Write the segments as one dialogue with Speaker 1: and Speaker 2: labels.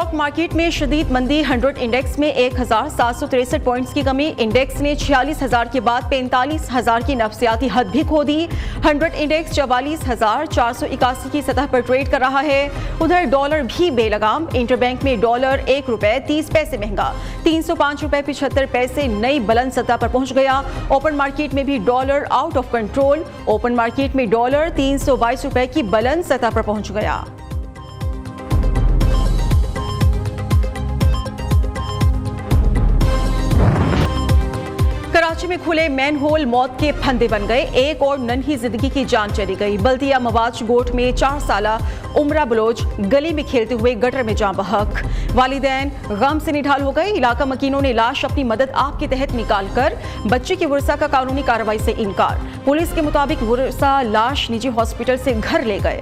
Speaker 1: Stock market में शदीद मंदी। 100 इंडेक्स में 1763 पॉइंट्स की कमी। इंडेक्स ने 46,000 के बाद 45,000 की नफसियाती हद भी खो दी। 100 इंडेक्स 44,481 की सतह पर ट्रेड कर रहा है। उधर डॉलर भी बेलगाम। इंटरबैंक में डॉलर ₹1.30 महंगा 305.75 नई बुलंद सतह पर पहुंच गया। ओपन मार्केट में भी dollar out of control. Open market में डॉलर ₹322 की बुलंद सतह पर पहुंच गया। कराची में खुले मैन होल मौत के फंदे बन गए। एक और नन्ही जिंदगी की जान चली गई। बल्दिया मवाज गोट में 4 साला उमरा बलोच गली में खेलते हुए गटर में जान बहक। वालिदैन गम से निढाल हो गए। इलाका मकीनों ने लाश अपनी मदद आप के तहत निकालकर बच्चे की वर्सा का कानूनी कार्रवाई से इनकार। पुलिस के मुताबिक वर्सा लाश निजी हॉस्पिटल से घर ले गए।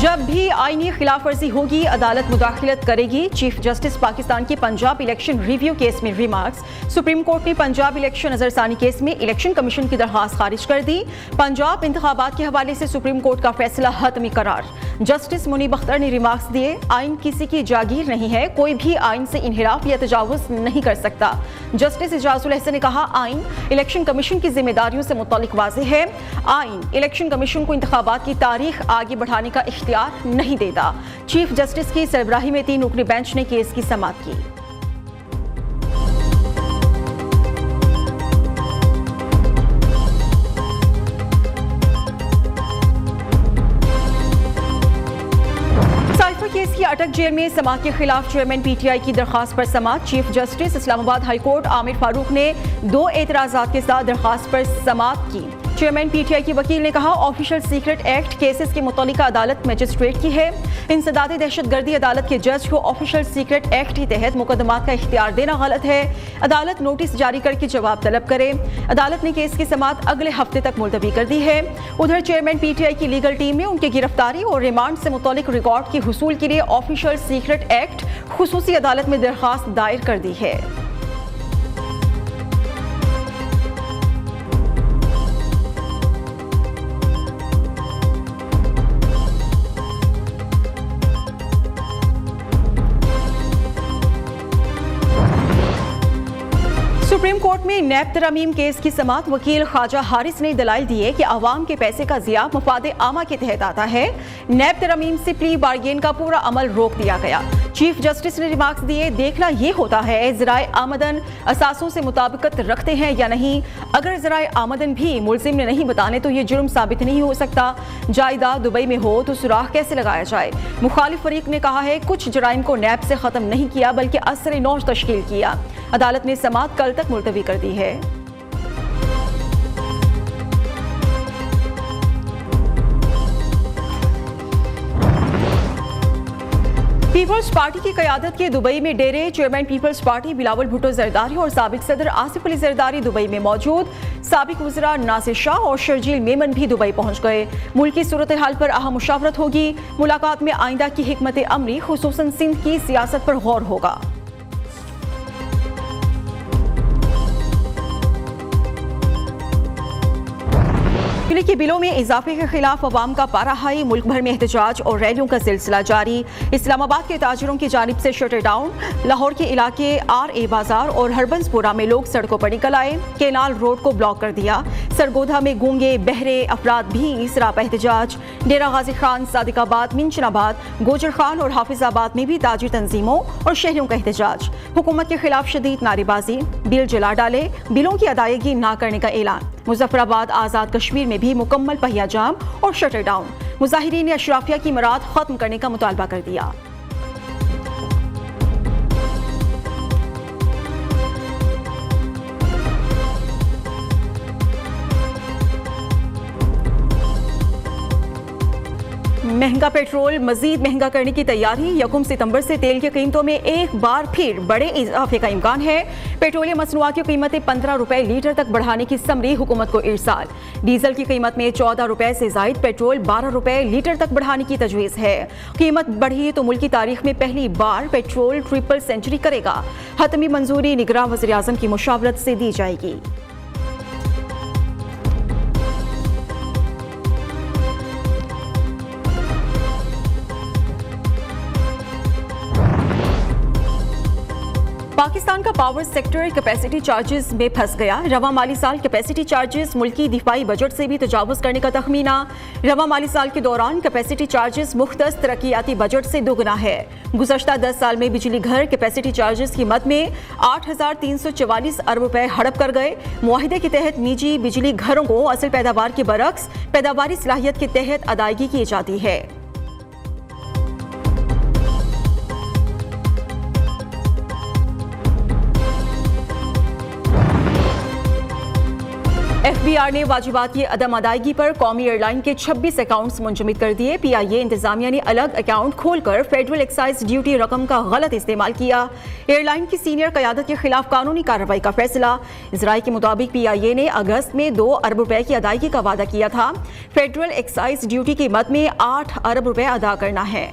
Speaker 1: जब भी आईनी खिलाफ वर्जी होगी अदालत मुदाखिलत करेगी। चीफ जस्टिस पाकिस्तान की पंजाब इलेक्शन रिव्यू केस में रिमार्क्स। सुप्रीम कोर्ट ने पंजाब इलेक्शन नजरसानी केस में इलेक्शन कमीशन की दरखास्त खारिज कर दी। पंजाब इंतखाबात के हवाले से सुप्रीम कोर्ट का फैसला हतमी करार। जस्टिस मुनीब अख्तर ने रिमार्क्स दिए, आइन किसी की जागीर नहीं है, कोई भी आइन से इनहिराफ या तजावुज नहीं कर सकता। जस्टिस इजाजुल अहसन ने कहा, आइन इलेक्शन कमीशन की जिम्मेदारियों से मुतालिक वाज़ेह है। आइन इलेक्शन कमीशन को इंतखाबात की तारीख आगे बढ़ाने का इख्तियार नहीं देता। चीफ जस्टिस की सरबराही में 3 रुकनी बेंच ने केस की समाअत की। केस की अटक जेल में समाअत के खिलाफ चेयरमैन पीटीआई की दरखास्त पर समाअत। Chief justice Islamabad high court Aamir Farooq ने 2 एतराजात के साथ दरखास्त पर समाअत की। चेयरमैन पीटीआई की वकील ने कहा, ऑफिशियल सीक्रेट एक्ट केसेस की मुतल्लिका अदालत मजिस्ट्रेट की है। इंसदाद दहशतगर्दी अदालत के जज को ऑफिशियल सीक्रेट एक्ट के तहत मुकदमात का इख्तियार देना गलत है। अदालत नोटिस जारी करके जवाब तलब करे। अदालत ने केस की समाअत अगले हफ्ते तक मुलतवी कर दी है। उधर चेयरमैन पीटीआई की लीगल टीम ने उनकी गिरफ्तारी और रिमांड से मुतल्लिक रिकॉर्ड की हुसूल के लिए ऑफिशियल सीक्रेट एक्ट खुसूसी अदालत में दरखास्त दायर कर दी है। सुप्रीम कोर्ट में नैब तरमीम केस की समाअत। वकील ख्वाजा हारिस ने दलाइल दिए कि अवाम के पैसे का ज़िया मफाद आमा के तहत आता है। नैब तरमीम से प्ली बार्गेन का पूरा अमल रोक दिया गया। चीफ जस्टिस ने रिमार्क्स दिए, देखना ये होता है ज़राए आमदन असासों से मुताबिकत रखते हैं या नहीं। अगर ज़राए आमदन भी मुलजिम ने नहीं बताने तो ये जुर्म साबित नहीं हो सकता। जायदाद दुबई में हो तो सुराख कैसे लगाया जाए। मुखालिफ फरीक ने कहा है, कुछ जराइम को नैब से ख़त्म नहीं किया बल्कि असर नौ तश्कील किया। अदालत ने समाअत कल तक मुलतवी कर दी है। पीपल्स पार्टी की क़यादत के दुबई में डेरे। चेयरमैन पीपल्स पार्टी बिलावल भुट्टो जरदारी और साबिक सदर आसिफ अली जरदारी दुबई में मौजूद। साबिक वज़रा नासिर शाह और शर्जील मेमन भी दुबई पहुंच गए। मुल्क की सूरत हाल पर अहम मुशावरत होगी। मुलाकात में आइंदा की हिकमत अमली खुसूसन सिंध की सियासत पर गौर होगा। बिजली के बिलों में इजाफे के खिलाफ अवाम का पारा हाई। मुल्क भर में एहतजाज और रैलियों का सिलसिला जारी। इस्लामाबाद के ताजिरों की जानिब से शटर डाउन। लाहौर के इलाके RA बाजार और हरबंसपुरा में लोग सड़कों पर निकल आए। केनाल रोड को ब्लॉक कर दिया। सरगोधा में गूंगे बहरे अफराद भी सरापा एहतजाज। डेरा गाजी खान, सादिकाबाद, मिंचनाबाद, गोजर खान और हाफिजाबाद में भी ताजिर तंजीमों और शहरियों का एहतजाज। हुकूमत के खिलाफ शदीद नारेबाजी। बिल जला डाले, बिलों की अदायगी न करने का ऐलान। मुजफ्फराबाद, आज़ाद कश्मीर में भी मुकम्मल पहिया जाम और शटर डाउन। मुजाहिरीन ने अशराफिया की मराद खत्म करने का मुतालबा कर दिया। महंगा पेट्रोल मजीद महंगा करने की तैयारी। 1 सितंबर से तेल की कीमतों में एक बार फिर बड़े इजाफे का इम्कान है। पेट्रोलियम मसनूआत की कीमतें 15 रुपए लीटर तक बढ़ाने की समरी हुकूमत को इरसाल। डीजल की कीमत में 14 रुपए से जायद, पेट्रोल 12 रुपए लीटर तक बढ़ाने की तजवीज़ है। कीमत बढ़ी तो मुल्क की तारीख में पहली बार पेट्रोल ट्रिपल सेंचुरी करेगा। हतमी मंजूरी निगरान वज़ीर आज़म की मुशावरत से दी जाएगी। पाकिस्तान का पावर सेक्टर कैपेसिटी चार्जेस में फंस गया। रवा माली साल कैपेसिटी चार्जेस मुल्की दिफाई बजट से भी तजावुज करने का तखमीना। रवा माली साल के दौरान कैपेसिटी चार्जेस मुख्तस तरक्याती बजट से दोगुना है। गुज़श्ता 10 साल में बिजली घर कैपेसिटी चार्जेस की मद में 8,344 अरब रुपए हड़प कर गए। मुआहिदे के तहत निजी बिजली घरों को असल पैदावार के बरक्स पैदावारी सलाहियत के तहत अदायगी की जाती है। FBI ने वाजिबात की अदम अदायगी पर कौमी एयरलाइन के 26 अकाउंट्स मुंजमद कर दिए। PIA इंतजामिया ने अलग अकाउंट खोलकर फेडरल एक्साइज ड्यूटी रकम का गलत इस्तेमाल किया। एयरलाइन की सीनियर क़यादत के खिलाफ कानूनी कार्रवाई का फैसला। इजराई के मुताबिक PIA ने अगस्त में 2 अरब रुपए की अदायगी का वादा किया था। फेडरल एक्साइज ड्यूटी की मद में 8 अरब रुपए अदा करना है।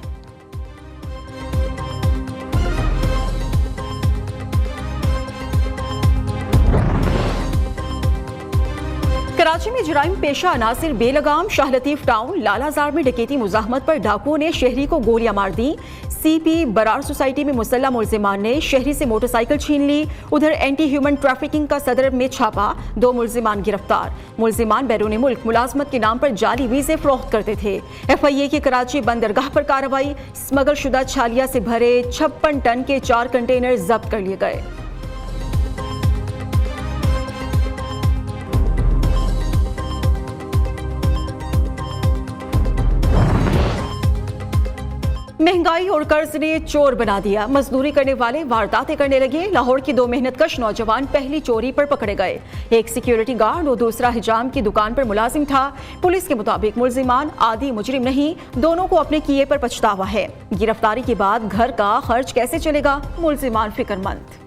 Speaker 1: कराची में जराइम पेशा अनासिर बेलगाम शाह लतीफ टाउन लालाजार में डकैती मुजाहमत पर डाकुओं ने शहरी को गोलियां मार दी। CP बरार सोसाइटी में मुसल्ला मुल्जिमान ने शहरी से मोटरसाइकिल छीन ली। उधर एंटी ह्यूमन ट्रैफिकिंग का सदर में छापा, 2 मुल्जिमान गिरफ्तार। मुल्जिमान बैरून मुल्क मुलाजमत के नाम पर जाली वीजे फरोख्त करते थे। FIA की कराची बंदरगाह पर कार्रवाई। स्मगल शुदा छालिया से भरे 56 टन के 4 कंटेनर जब्त कर लिए गए। महंगाई और कर्ज ने चोर बना दिया। मजदूरी करने वाले वारदातें करने लगे। लाहौर के 2 मेहनतकश नौजवान पहली चोरी पर पकड़े गए। एक सिक्योरिटी गार्ड और दूसरा हिजाम की दुकान पर मुलाजिम था। पुलिस के मुताबिक मुल्जिमान आदि मुजरिम नहीं, दोनों को अपने किए पर पछतावा है। गिरफ्तारी के बाद घर का खर्च कैसे चलेगा, मुल्जिमान फिक्रमंद।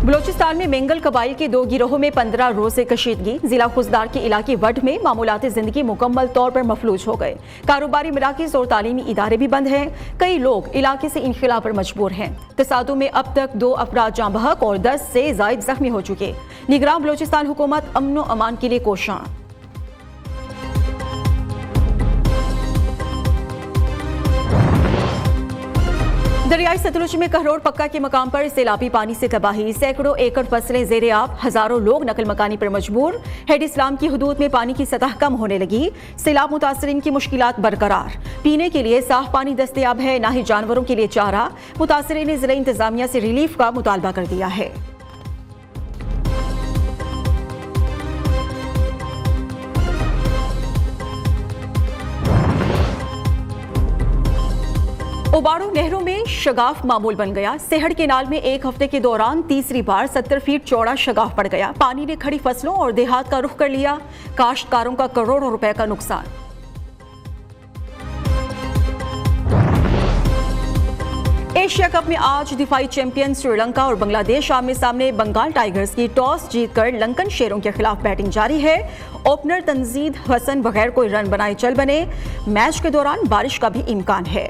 Speaker 1: बलोचिस्तान में मेंगल कबाइल के 2 गिरोहों में 15 रोज़े कशीदगी। जिला खुजदार के इलाके वड में मामूलात जिंदगी मुकम्मल तौर पर मफलूज हो गए। कारोबारी मराकिज और तालीमी इदारे भी बंद हैं। कई लोग इलाके से इनखिला पर मजबूर हैं। तसादुम में अब तक 2 अफराद जाँ बहक और 10 से जायद जख्मी हो चुके। निगरान बलोचिस्तान हुकूमत अमन व अमान के लिए कोशां। दरियाई सतलुज में कहरोड़ पक्का के मकाम पर सैलाबी पानी से तबाही। सैकड़ों एकड़ फसलें जेरे आब, हजारों लोग नकल मकानी पर मजबूर। हेड इस्लाम की हुदूद में पानी की सतह कम होने लगी। सैलाब मुतासरीन की मुश्किलात बरकरार। पीने के लिए साफ पानी दस्तयाब है, ना ही जानवरों के लिए चारा। मुतासरीन ने जिला इंतजामिया से रिलीफ का मुतालबा कर दिया है। ओबाड़ो नहरों में शगाफ मामूल बन गया। सेहड़ केनाल में एक हफ्ते के दौरान तीसरी बार 70 फीट चौड़ा शगाफ पड़ गया। पानी ने खड़ी फसलों और देहात का रुख कर लिया। काश्तकारों का करोड़ों रुपए का नुकसान। एशिया कप में आज दिफाई चैंपियन श्रीलंका और बांग्लादेश आमने सामने। बंगाल टाइगर्स की टॉस जीतकर लंकन शेरों के खिलाफ बैटिंग जारी है। ओपनर तंजीद हसन बगैर कोई रन बनाए चल बने। मैच के दौरान बारिश का भी इम्कान है।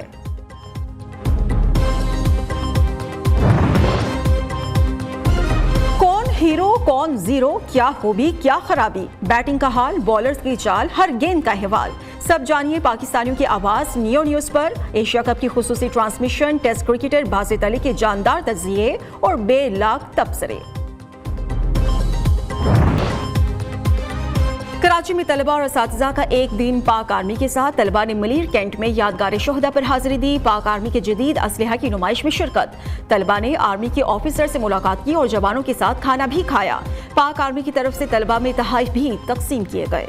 Speaker 1: हीरो कौन जीरो, क्या खूबी क्या खराबी, बैटिंग का हाल, बॉलर्स की चाल, हर गेंद का अहवाल, सब जानिए पाकिस्तानियों की आवाज नियो न्यूज पर। एशिया कप की खुसूसी transmission, test cricketer Basit Ali के जानदार तजिए और बेलाग तबसरे। कराची में तलबा और असातिज़ा का एक दिन पाक आर्मी के साथ। तलबा ने मलीर कैंट में यादगार शोहदा पर हाजिरी दी। पाक आर्मी के जदीद असलहा की नुमाइश में शिरकत। तलबा ने आर्मी के ऑफिसर से मुलाकात की और जवानों के साथ खाना भी खाया। पाक आर्मी की तरफ से तलबा में तोहफे भी तकसीम किए गए।